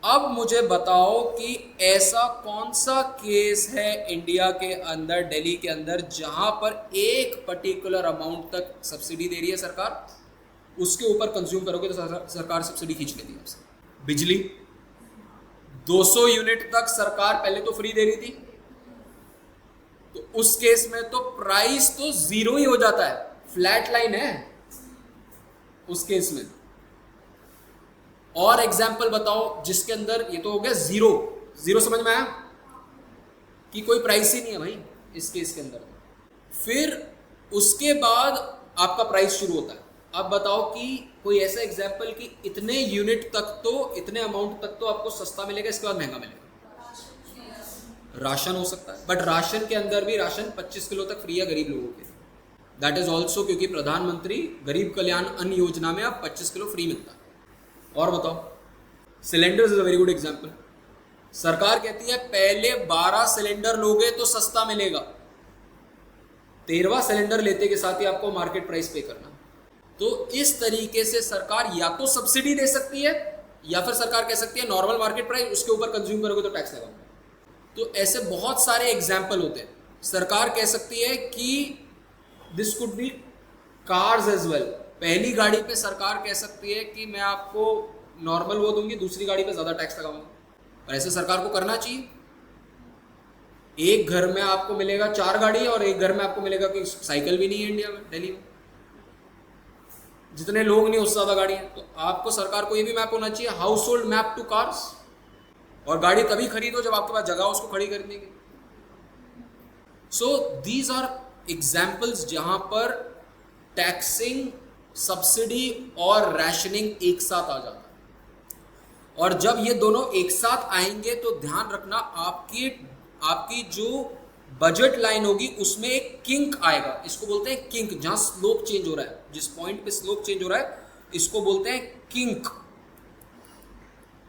अब मुझे बताओ कि ऐसा कौन सा केस है इंडिया के अंदर, दिल्ली के अंदर, जहां पर एक पर्टिकुलर अमाउंट तक सब्सिडी दे रही है सरकार, उसके ऊपर कंज्यूम करोगे तो सरकार सब्सिडी खींच लेती है आपसे। बिजली 200 यूनिट तक सरकार पहले तो फ्री दे रही थी, तो उस केस में तो प्राइस तो जीरो ही हो जाता है, फ्लैट लाइन है उस केस में। और एग्जाम्पल बताओ जिसके अंदर, ये तो हो गया जीरो, समझ में आया कि कोई प्राइस ही नहीं है भाई इस केस के अंदर। फिर उसके बाद आपका प्राइस शुरू होता है। अब बताओ कि कोई ऐसा एग्जाम्पल कि इतने यूनिट तक तो, इतने अमाउंट तक तो आपको सस्ता मिलेगा, इसके बाद महंगा मिलेगा। राशन हो सकता है, बट राशन के अंदर भी राशन 25 किलो तक फ्री है गरीब लोगों के। दैट इज ऑल्सो क्योंकि प्रधानमंत्री गरीब कल्याण अन्न योजना में आप 25 किलो फ्री मिलता है। और बताओ, cylinders is a very good example. सरकार कहती है पहले 12 सिलेंडर लोगे तो सस्ता मिलेगा, 13वां सिलेंडर लेते के साथ ही आपको मार्केट प्राइस पे करना। तो इस तरीके से सरकार या तो सब्सिडी दे सकती है या फिर सरकार कह सकती है नॉर्मल मार्केट प्राइस, उसके ऊपर कंज्यूम करोगे तो टैक्स लगाओ। तो ऐसे बहुत सारे एग्जाम्पल होते हैं। सरकार कह सकती है कि this could be cars as well. पहली गाड़ी पे सरकार कह सकती है कि मैं आपको नॉर्मल वो दूंगी, दूसरी गाड़ी पे ज़्यादा टैक्स लगाऊंगी। और ऐसे सरकार को करना चाहिए। एक घर में आपको मिलेगा 4 गाड़ी और एक घर में आपको मिलेगा कि साइकिल भी नहीं है इंडिया में, दिल्ली में जितने लोग नहीं उससे ज़्यादा गाड़ी है। तो आपको सरकार को ये भी मैप होना चाहिए, household map to cars. और गाड़ी तभी खरीदो जब आपके पास जगह उसको खड़ी करने की। सो दीज आर एग्जाम्पल्स जहां पर टैक्सिंग, सब्सिडी और रैशनिंग एक साथ आ जाता है। और जब ये दोनों एक साथ आएंगे तो ध्यान रखना आपकी जो बजट लाइन होगी उसमें एक किंक आएगा, इसको बोलते हैं किंक, जहां स्लोप चेंज हो रहा है, जिस पॉइंट पे स्लोप चेंज हो रहा है इसको बोलते हैं किंक,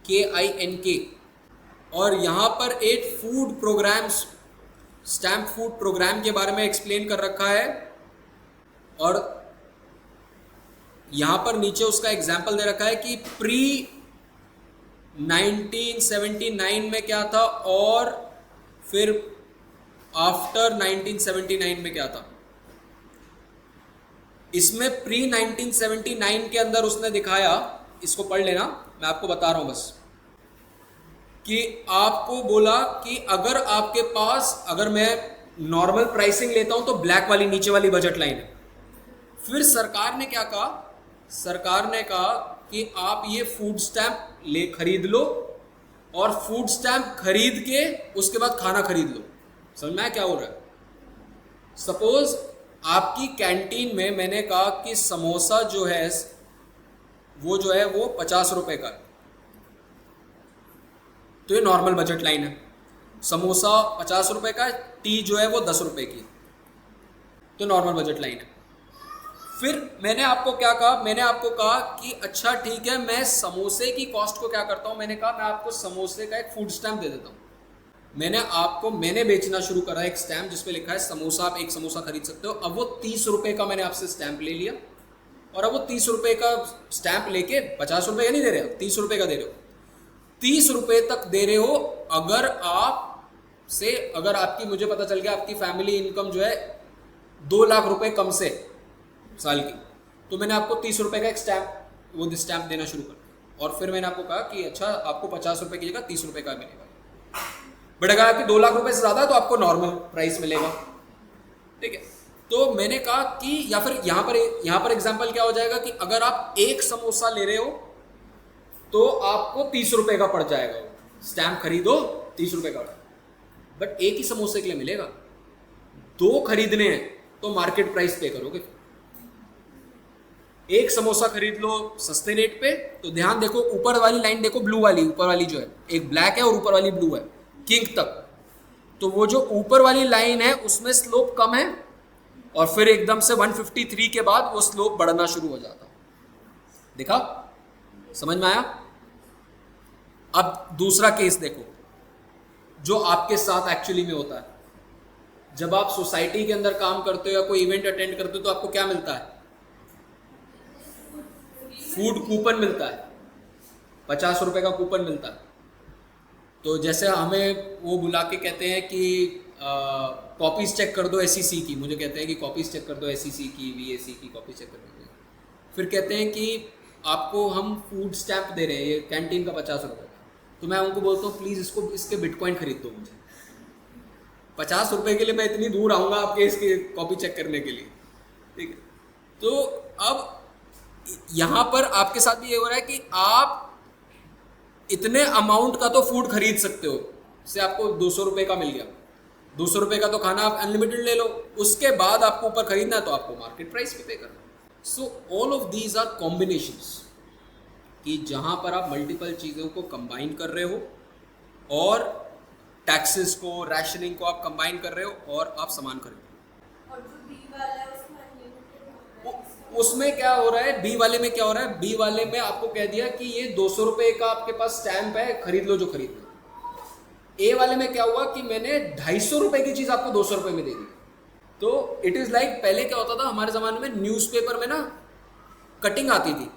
KINK। और यहां पर एक food programs, stamp food program के बारे में एक्सप्लेन कर रखा है, और यहां पर नीचे उसका एग्जाम्पल दे रखा है कि प्री 1979 में क्या था और फिर आफ्टर 1979 में क्या था। इसमें प्री 1979 के अंदर उसने दिखाया, इसको पढ़ लेना, मैं आपको बता रहा हूं बस, कि आपको बोला कि अगर आपके पास, अगर मैं नॉर्मल प्राइसिंग लेता हूं तो ब्लैक वाली नीचे वाली बजट लाइन है। फिर सरकार ने क्या कहा, सरकार ने कहा कि आप ये फूड स्टैम्प ले खरीद लो, और फूड स्टैम्प खरीद के उसके बाद खाना खरीद लो। समझ में आया क्या हो रहा है। सपोज आपकी कैंटीन में मैंने कहा कि समोसा जो है वो जो है वो 50 रुपए का है, तो ये नॉर्मल बजट लाइन है। समोसा 50 रुपए का, टी जो है वो 10 रुपए की, तो नॉर्मल बजट लाइन है। फिर मैंने आपको क्या कहा, मैंने आपको कहा कि अच्छा ठीक है, मैं समोसे की कॉस्ट को क्या करता हूं, मैंने कहा मैं आपको समोसे का एक फूड स्टैम्प दे देता हूं। मैंने बेचना शुरू करा एक स्टैम्प जिसपे लिखा है समोसा, आप एक समोसा खरीद सकते हो। अब वो 30 रुपए का मैंने आपसे स्टैम्प ले लिया, और अब वो 30 रुपए का स्टैम्प लेके 50 रुपए का नहीं दे रहे हो, 30 रुपए का दे रहे हो। 30 रुपए तक दे रहे हो। अगर आपकी, मुझे पता चल गया आपकी फैमिली इनकम जो है 2 लाख रुपए कम से साल की, तो मैंने आपको 30 रुपए का एक स्टैम्प देना शुरू कर। और फिर मैंने आपको कहा कि अच्छा आपको 50 रुपए की जगह 30 रुपए का मिलेगा। बट अगर आपकी 2 लाख रुपए से ज्यादा है तो आपको नॉर्मल प्राइस मिलेगा, ठीक है। तो मैंने कहा कि, या फिर यहां पर एग्जांपल क्या हो जाएगा कि अगर आप एक समोसा ले रहे हो तो आपको 30 रुपए का पड़ जाएगा, स्टैम्प खरीदो 30 रुपए का, बट एक ही समोसे के लिए मिलेगा। 2 खरीदने हैं तो मार्केट प्राइस पे करोगे। एक समोसा खरीद लो सस्ते रेट पे, तो ध्यान देखो ऊपर वाली लाइन देखो, ब्लू वाली, ऊपर वाली जो है एक ब्लैक है और ऊपर वाली ब्लू है, किंग तक। तो वो जो ऊपर वाली लाइन है उसमें स्लोप कम है, और फिर एकदम से 153 के बाद वो स्लोप बढ़ना शुरू हो जाता। देखा, समझ में आया। अब दूसरा केस देखो जो आपके साथ एक्चुअली में होता है। जब आप सोसाइटी के अंदर काम करते हो या कोई इवेंट अटेंड करते हो तो आपको क्या मिलता है, फूड कूपन मिलता है, 50 रुपए का कूपन मिलता है। तो जैसे हमें वो बुला के कहते हैं कि कॉपीज चेक कर दो SEC की, मुझे कहते हैं कि कॉपीज चेक कर दो SEC की, VAC की कॉपी चेक कर दो। फिर कहते हैं कि आपको हम फूड स्टैम्प दे रहे हैं, ये कैंटीन का 50 रुपए का। तो मैं उनको बोलता हूँ प्लीज़ इसके बिटकॉइन खरीद दो मुझे, 50 रुपए के लिए मैं इतनी दूर आऊँगा आपके इसकी कॉपी चेक करने के लिए, ठीक है। तो अब यहाँ पर आपके साथ भी ये हो रहा है कि आप इतने अमाउंट का तो फूड खरीद सकते हो, से आपको 200 रुपए का मिल गया, 200 रुपए का तो खाना आप अनलिमिटेड ले लो, उसके बाद आपको ऊपर खरीदना है तो आपको मार्केट प्राइस पे करना। So all of these are combinations, कि जहां पर आप मल्टीपल चीज़ों को कंबाइन कर रहे हो, और टैक्सेस को, रैशनिंग को आप कंबाइन कर रहे हो, और आप सामान खरीद रहे हो। और जो बी वाला है उसमें क्या हो रहा है, बी वाले में क्या हो रहा है, बी वाले में आपको कह दिया कि ये 200 रुपए का आपके पास स्टैम्प है, खरीद लो जो खरीदना। ए वाले में क्या हुआ कि मैंने 250 रुपए की चीज आपको 200 रुपए में दे दी। तो इट इज लाइक, पहले क्या होता था हमारे जमाने में, न्यूज़पेपर में ना कटिंग आती थी,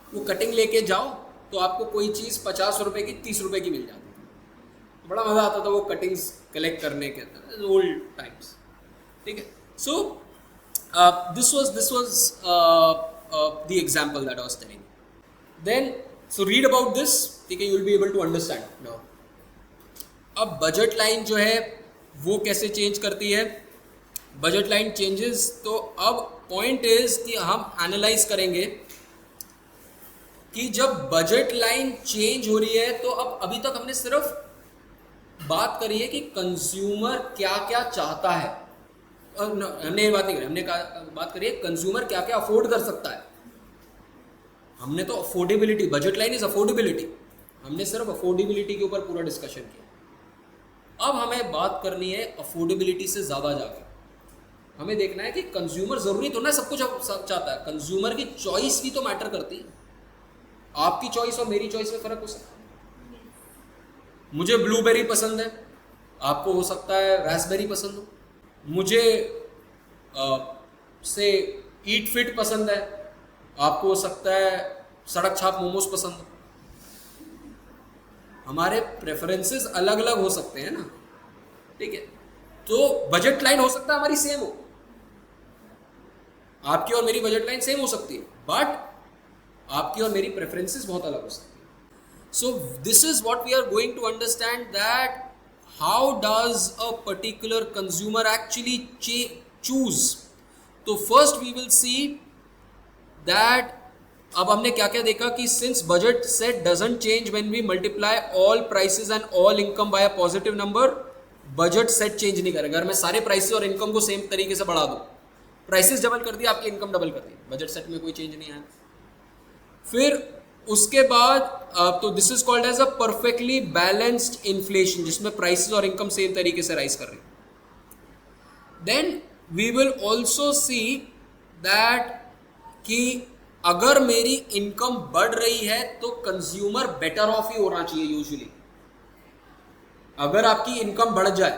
वो कटिंग लेके जाओ तो आपको कोई चीज 50 रुपए की 30 रुपए की मिल जाती थी। बड़ा मजा आता था वो कटिंग्स कलेक्ट करने के, ओल्ड टाइम्स, ठीक है। सो this was the example that I was telling. Then so read about this, ठीक है, you will be able to understand now. अब बजट लाइन जो है वो कैसे चेंज करती है, बजट लाइन चेंजेस। तो अब पॉइंट इज कि हम एनालाइज करेंगे कि जब बजट लाइन चेंज हो रही है, तो अब अभी तक हमने सिर्फ बात करी है कि कंज्यूमर क्या क्या चाहता है, हमने ये बात नहीं करी, हमने बात करी है कंज्यूमर क्या क्या अफोर्ड कर सकता है। हमने तो affordability, budget line is affordability, हमने सिर्फ अफोर्डेबिलिटी के ऊपर पूरा डिस्कशन किया, अब हमें बात करनी है अफोर्डेबिलिटी से ज़्यादा जाके। हमें देखना है कि कंज्यूमर ज़रूरी तो ना सब कुछ सब चाहता है, कंज्यूमर की चॉइस भी तो मैटर करती है। आपकी चॉइस और मेरी चॉइस में फ़र्क हो सकता है। मुझे ब्लूबेरी पसंद है, आपको हो सकता है रास्पबेरी पसंद हो। मुझे से ईट फिट पसंद है, आपको हो सकता है सड़क छाप मोमोज पसंद हो। हमारे प्रेफरेंसेस अलग अलग हो सकते हैं ना, ठीक है। तो बजट लाइन हो सकता है हमारी सेम हो, आपकी और मेरी बजट लाइन सेम हो सकती है, बट आपकी और मेरी प्रेफरेंसेस बहुत अलग हो सकती है। So this is what we are going to understand, that how does a particular consumer actually choose. तो first we will see that, अब हमने क्या क्या देखा कि since budget set doesn't change when we multiply all prices and all income by a positive number, budget set change नहीं करेगा। अगर मैं सारे प्राइसेस और इनकम को सेम तरीके से बढ़ा दूं, प्राइसेस डबल कर दिया, आपकी इनकम डबल कर दी, बजट सेट में कोई चेंज नहीं आया। फिर उसके बाद तो this is called as a perfectly balanced inflation, जिसमें प्राइसेस और इनकम सेम तरीके से राइज कर रही है। Then we will also see that कि अगर मेरी इनकम बढ़ रही है तो कंज्यूमर बेटर ऑफ ही होना चाहिए यूजुअली। अगर आपकी इनकम बढ़ जाए,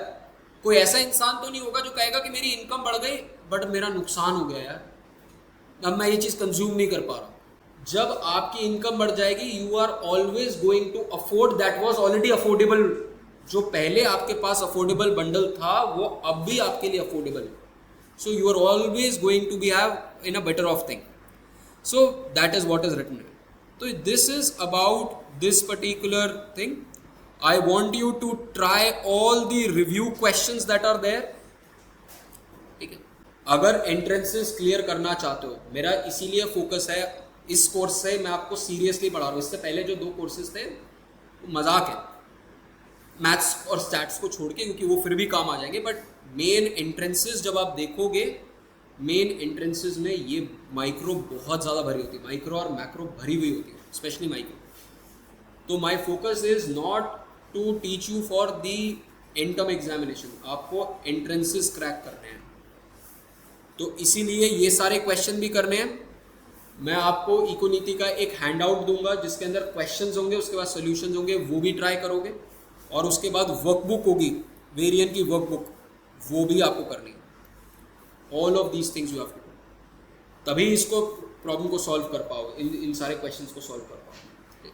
कोई ऐसा इंसान तो नहीं होगा जो कहेगा कि मेरी इनकम बढ़ गई बट मेरा नुकसान हो गया यार, अब मैं ये चीज़ कंज्यूम नहीं कर पा रहा। जब आपकी इनकम बढ़ जाएगी, you are always going to afford that was already affordable. जो पहले आपके पास अफोर्डेबल बंडल था वो अब भी आपके लिए अफोर्डेबल है। So you are always going to be have in a better off thing. So that is what is written here. So this is about this particular thing. I want you to try all the review questions that are there. ठीक है, अगर entrances clear करना चाहते हो, मेरा इसीलिए focus है इस कोर्स से, मैं आपको सीरियसली पढ़ा रहा हूँ। इससे पहले जो 2 कोर्सेज थे वो मजाक है, मैथ्स और स्टैट्स को छोड़ के, क्योंकि वो फिर भी काम आ जाएंगे। बट मेन एंट्रेंसेस जब आप देखोगे, मेन एंट्रेंसेस में ये माइक्रो बहुत ज़्यादा भरी होती है, माइक्रो और मैक्रो भरी हुई होती है, स्पेशली माइक्रो। तो my focus is not to teach you for the end term examination, आपको एंट्रेंसेस क्रैक करने हैं। तो इसीलिए ये सारे क्वेश्चन भी करने हैं। मैं आपको इकोनीति का एक हैंड आउट दूंगा जिसके अंदर क्वेश्चंस होंगे, उसके बाद सॉल्यूशंस होंगे, वो भी ट्राई करोगे। और उसके बाद वर्कबुक होगी, वेरिएंट की वर्कबुक, वो भी आपको करनी है। All of these things you have to do, तभी इसको प्रॉब्लम को सॉल्व कर पाओगे, इन सारे क्वेश्चंस को सॉल्व कर पाओगे।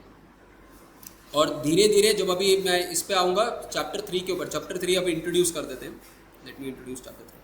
और धीरे धीरे जब अभी मैं इस पे आऊँगा चैप्टर 3 के ऊपर, चैप्टर 3 अभी इंट्रोड्यूस कर देते हैं। Let me introduce chapter 3।